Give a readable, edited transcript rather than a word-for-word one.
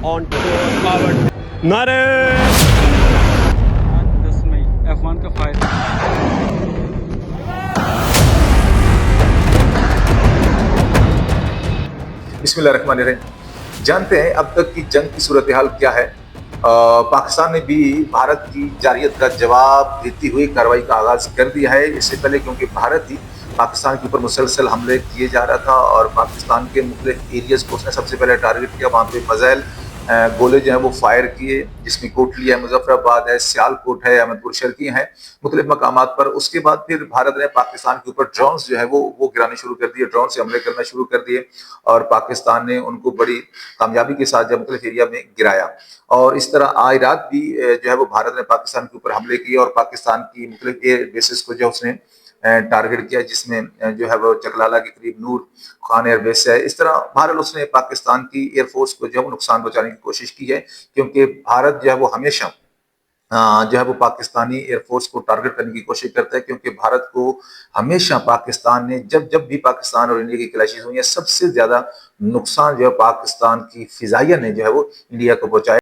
on powered. नारे आज 10 मई F1 का फायदा। बिस्मिल्लाहिर्रहमानिर्रहीम। जानते हैं अब तक की जंग की सूरत हाल क्या है। पाकिस्तान ने भी भारत की जारियत का जवाब देती हुई कार्रवाई का आगाज कर दिया है। इससे पहले क्योंकि भारत ही पाकिस्तान के ऊपर मुसलसल हमले किए जा रहा था और पाकिस्तान के मुख्तलिफ एरियाज को उसने सबसे पहले टारगेट किया। वहाँ पे फजैल गोले जो है वो फायर किए, जिसमें कोटली है, मुजफ्फराबाद है, सियालकोट है, अहमदपुर शर्की है, मुख्तलिफ मकामात पर। उसके बाद फिर भारत ने पाकिस्तान के ऊपर ड्रोन्स जो है वो गिराने शुरू कर दिए, ड्रोन से हमले करना शुरू कर दिए और पाकिस्तान ने उनको बड़ी कामयाबी के साथ जब मुख्तलिफ एरिया में गिराया। और इस तरह आज रात भी जो है वो भारत ने पाकिस्तान के ऊपर हमले किए और पाकिस्तान की मुख्तलिफ एयर बेसिस को जो उसने टारगेट किया, जिसमें जो है वो चकलाला के करीब नूर खान एयरबेस है। इस तरह भारत उसने पाकिस्तान की एयरफोर्स को जो है वो नुकसान पहुंचाने की कोशिश की है, क्योंकि भारत जो है वो हमेशा जो है वो पाकिस्तानी एयरफोर्स को टारगेट करने की कोशिश करता है, क्योंकि भारत को हमेशा पाकिस्तान ने जब जब भी पाकिस्तान और इंडिया की क्लैशेस हुई है, सबसे ज्यादा नुकसान जो है पाकिस्तान की फिजाइया ने जो है वो इंडिया को पहुंचाया।